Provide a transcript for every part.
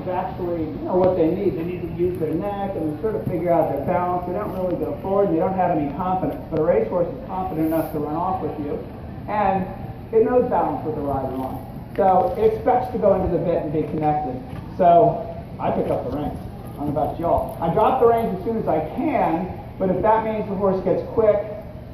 is actually, what they need. They need to use their neck and sort of figure out their balance. They don't really go forward. They don't have any confidence. But a racehorse is confident enough to run off with you, and it knows balance with the rider on. So it expects to go into the bit and be connected. So I pick up the reins. I don't know about y'all. I drop the reins as soon as I can, but if that means the horse gets quick,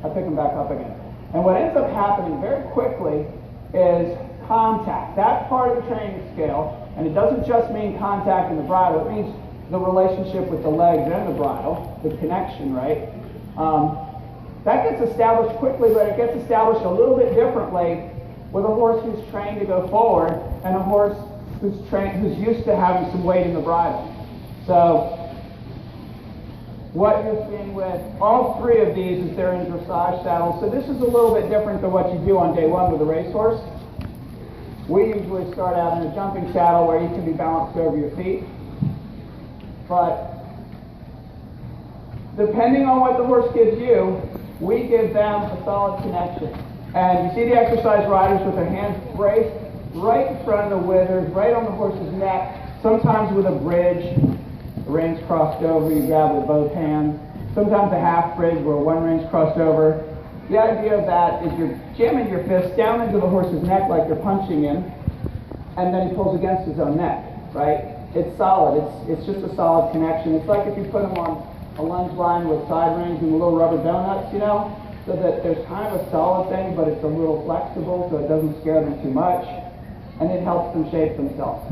I pick them back up again. And what ends up happening very quickly is contact. That part of the training scale, and it doesn't just mean contact in the bridle, it means the relationship with the legs and the bridle, the connection, right? That gets established quickly, but it gets established a little bit differently with a horse who's trained to go forward and a horse who's used to having some weight in the bridle. So what you're seeing with all three of these is they're in dressage saddles. So this is a little bit different than what you do on day one with a racehorse. We usually start out in a jumping saddle where you can be balanced over your feet. But depending on what the horse gives you, we give them a solid connection. And you see the exercise riders with their hands braced right in front of the withers, right on the horse's neck, sometimes with a bridge. The reins crossed over, you grab with both hands. Sometimes a half bridge where one reine's crossed over. The idea of that is you're jamming your fist down into the horse's neck like you're punching him, and then he pulls against his own neck, right? It's solid. It's just a solid connection. It's like if you put him on a lunge line with side reins and little rubber donuts, so that there's kind of a solid thing, but it's a little flexible so it doesn't scare them too much, and it helps them shape themselves.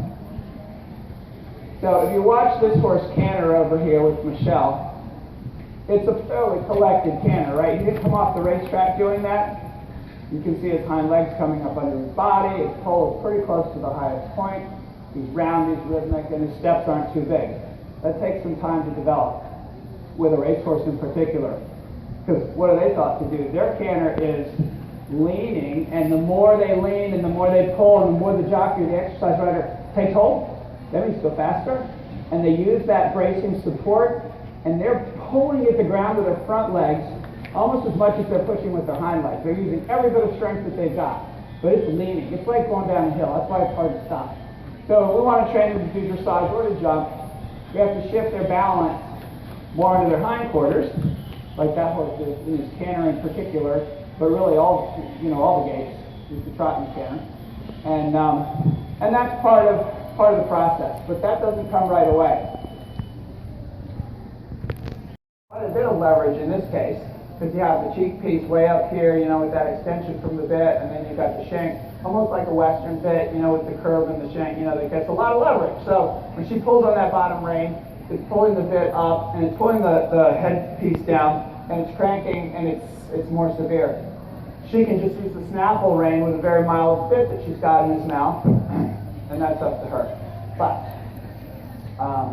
So if you watch this horse canter over here with Michelle, it's a fairly collected canter, right? He didn't come off the racetrack doing that. You can see his hind legs coming up under his body. His pole is pretty close to the highest point. He's round, he's rhythmic, and his steps aren't too big. That takes some time to develop with a racehorse in particular. Because what are they taught to do? Their canter is leaning, and the more they lean and the more they pull and the more the jockey or the exercise rider takes hold, that means go faster. And they use that bracing support, and they're pulling at the ground with their front legs almost as much as they're pushing with their hind legs. They're using every bit of strength that they've got, but it's leaning. It's like going down a hill. That's why it's hard to stop. So if we want to train them to do dressage or to jump, we have to shift their balance more into their hindquarters, like that horse is in his canter in particular, but really all the gaits, is the trot and the canter. And that's part of the process, but that doesn't come right away. Quite a bit of leverage in this case, because you have the cheek piece way up here, with that extension from the bit, and then you've got the shank, almost like a Western bit, with the curve and the shank, that gets a lot of leverage. So when she pulls on that bottom rein, it's pulling the bit up, and it's pulling the head piece down, and it's cranking, and it's more severe. She can just use the snaffle rein with a very mild bit that she's got in his mouth, and that's up to her. But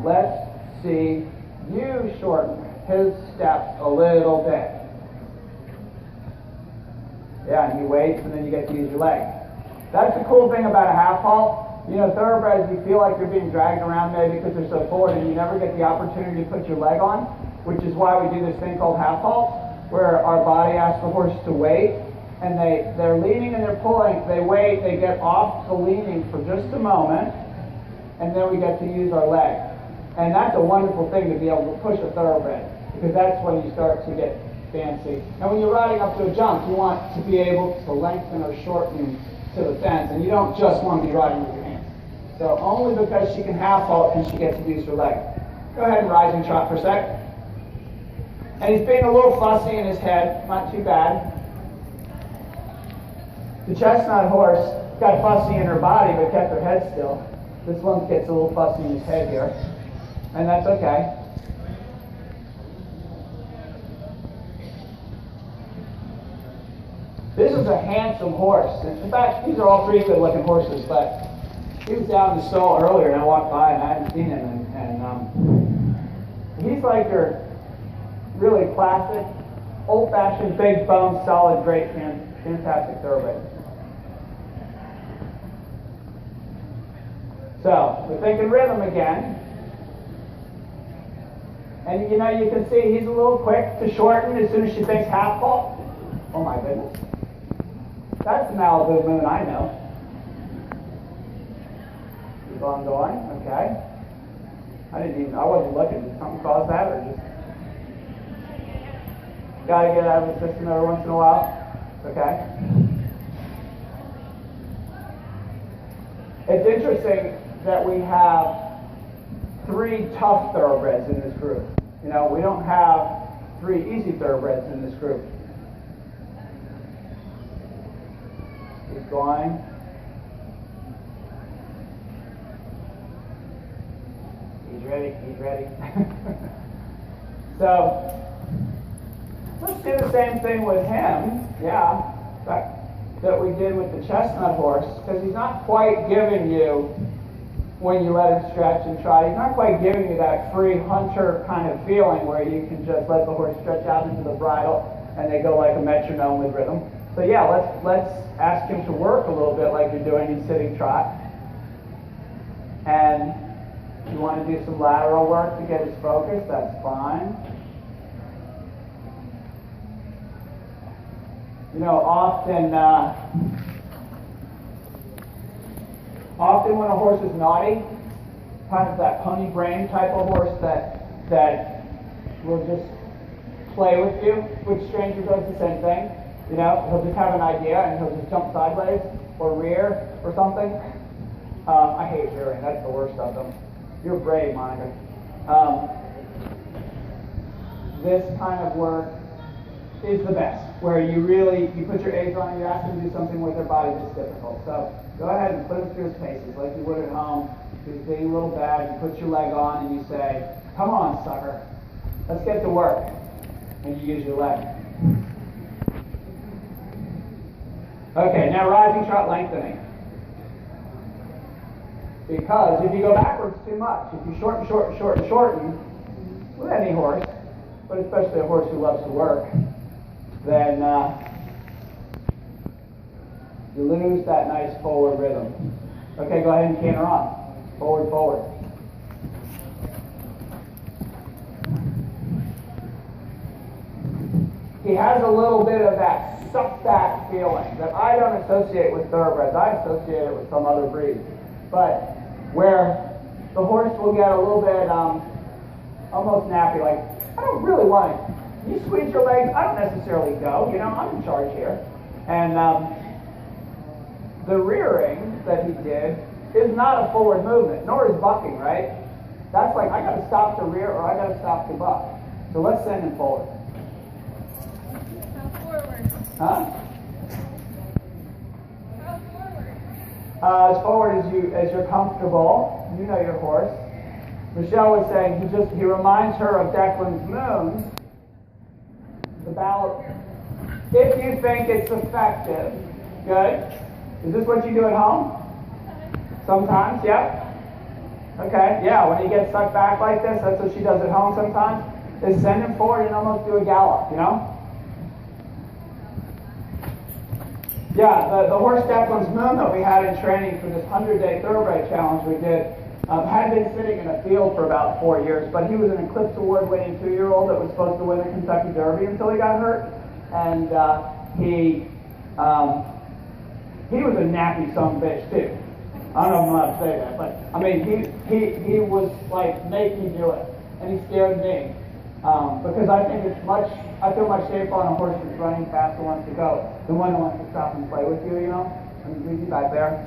let's see you shorten his steps a little bit. Yeah, and he waits, and then you get to use your legs. That's the cool thing about a half halt. Thoroughbreds, you feel like you're being dragged around maybe because they're so forward, and you never get the opportunity to put your leg on, which is why we do this thing called half halt, where our body asks the horse to wait, and they're leaning and they're pulling. They wait, they get off the leaning for just a moment, and then we get to use our leg. And that's a wonderful thing to be able to push a thoroughbred, because that's when you start to get fancy. And when you're riding up to a jump, you want to be able to lengthen or shorten to the fence, and you don't just want to be riding with your hands. So only because she can half halt can she get to use her leg. Go ahead and rise and trot for a sec. And he's being a little fussy in his head, not too bad. The chestnut horse got fussy in her body but kept her head still. This one gets a little fussy in his head here, and that's okay. This is a handsome horse. In fact, these are all three good-looking horses, but he was down in the stall earlier, and I walked by, and I hadn't seen him, and he's like your really classic, old-fashioned, big-boned, solid, great, fantastic thoroughbred. So, we're thinking rhythm again. And you can see he's a little quick to shorten as soon as she thinks half halt. Oh my goodness. That's the Malibu Moon I know. Keep on going, okay. I wasn't looking. Did something cause that, or just gotta get out of the system every once in a while? Okay. It's interesting that we have 3 tough thoroughbreds in this group. You know, we don't have 3 easy thoroughbreds in this group. Keep going. He's ready, he's ready. So, let's do the same thing with him. Yeah, that we did with the chestnut horse, because he's not quite giving you, when you let him stretch and trot, he's not quite giving you that free hunter kind of feeling where you can just let the horse stretch out into the bridle and they go like a metronome with rhythm. So yeah, let's ask him to work a little bit like you're doing in sitting trot. And if you want to do some lateral work to get his focus, that's fine. You know, often when a horse is naughty, kind of that pony brain type of horse that will just play with you, which stranger does the same thing. You know, he'll just have an idea and he'll just jump sideways or rear or something. I hate rearing. That's the worst of them. You're brave, Monica. This kind of work is the best, where you put your aids on and you ask them to do something with their body that's difficult. So go ahead and put him through his paces like you would at home. He's getting a little bad, you put your leg on and you say, come on, sucker, let's get to work. And you use your leg. Okay, now rising trot lengthening. Because if you go backwards too much, if you shorten with any horse, but especially a horse who loves to work, then you lose that nice forward rhythm. Okay, go ahead and canter on. Forward, forward. He has a little bit of that suck back feeling that I don't associate with thoroughbreds. I associate it with some other breed. But where the horse will get a little bit almost nappy, like, I don't really want it. You squeeze your legs, I don't necessarily go, you know, I'm in charge here. And the rearing that he did is not a forward movement, nor is bucking, right? That's like, I gotta stop to rear or I gotta stop to buck. So let's send him forward. Forward. Huh? As forward as you're comfortable. You know your horse. Michelle was saying he reminds her of Declan's Moon. About if you think it's effective. Good. Is this what you do at home? Sometimes, yeah? Okay, yeah, when he gets sucked back like this, that's what she does at home sometimes, is send him forward and almost do a gallop, you know? Yeah, the horse Declan's Moon that we had in training for this 100-day thoroughbred challenge we did had been sitting in a field for about 4 years, but he was an Eclipse Award-winning 2-year-old that was supposed to win the Kentucky Derby until he got hurt, and he was a nappy son of a bitch too. I don't know if I'm allowed to say that, but I mean he was like, make me do it, and he scared me because I feel much safer on a horse that's running fast and wants to go than one that wants to stop and play with you, you know. I mean, leave you back there.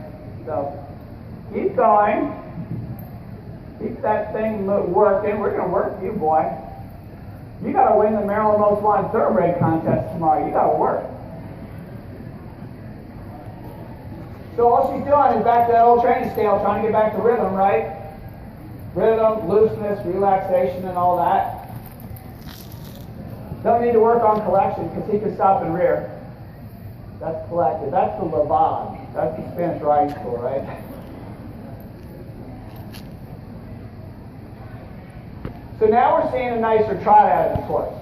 So keep going. Keep that thing working. We're going to work you, boy. You got to win the Maryland Most Wanted Thoroughbred contest tomorrow. You got to work. So all she's doing is back to that old training scale, trying to get back to rhythm, right? Rhythm, looseness, relaxation, and all that. Don't need to work on collection because he can stop and rear. That's collected. That's the lavage. That's the Spanish riding school, right? So now we're seeing a nicer trot out of this horse.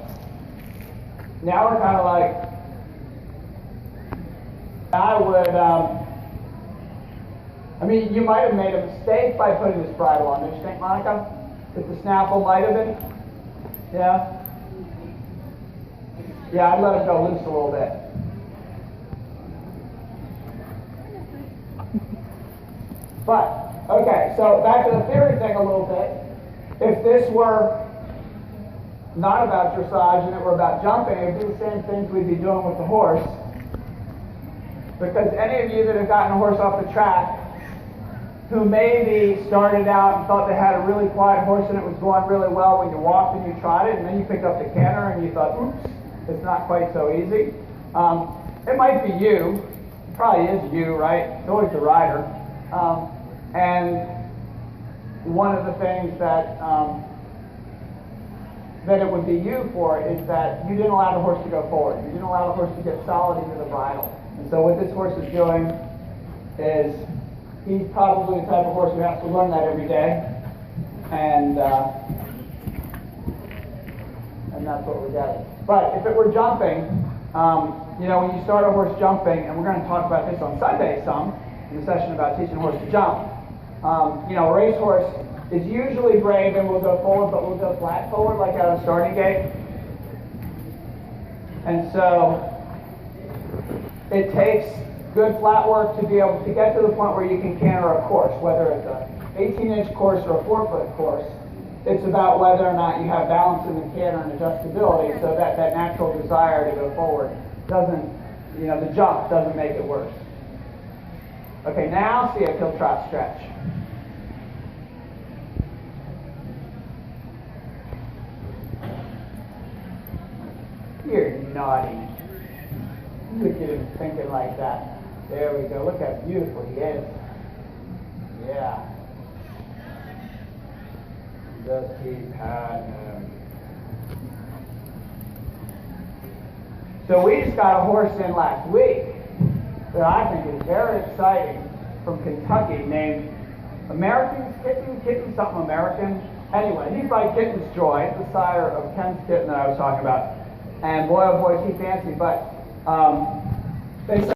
Now we're kind of like, you might have made a mistake by putting this bridle on. Don't you think, Monica? That the snaffle might have been? Yeah? Yeah, I'd let him go loose a little bit. But, okay, so back to the theory thing a little bit. If this were not about dressage and it were about jumping, it would be the same things we'd be doing with the horse. Because any of you that have gotten a horse off the track who maybe started out and thought they had a really quiet horse and it was going really well when you walked and you trotted, and then you picked up the canter and you thought, oops, it's not quite so easy. It might be you. It probably is you, right? It's always the rider. And one of the things that that it would be you for is that you didn't allow the horse to go forward. You didn't allow the horse to get solid into the bridle. And so what this horse is doing is he's probably the type of horse who has to learn that every day. And that's what we're getting. But if it were jumping, you know, when you start a horse jumping, and we're going to talk about this on Sunday some, in the session about teaching a horse to jump, you know, a racehorse is usually brave and will go forward, but will go flat forward like out of starting gate. And so it takes good flat work to be able to get to the point where you can canter a course, whether it's an 18-inch course or a 4-foot course. It's about whether or not you have balance in the canter and adjustability, so that that natural desire to go forward doesn't, you know, the jump doesn't make it worse. Okay, now see a heel trot stretch. You're naughty. Look at him thinking like that. There we go. Look how beautiful he is. Yeah. Just keep patting him. So we just got a horse in last week that I think is very exciting from Kentucky named Kitten, something American. Anyway, he's by Kitten's Joy, the sire of Ken's kitten that I was talking about. And boy, oh boy, is he fancy. But they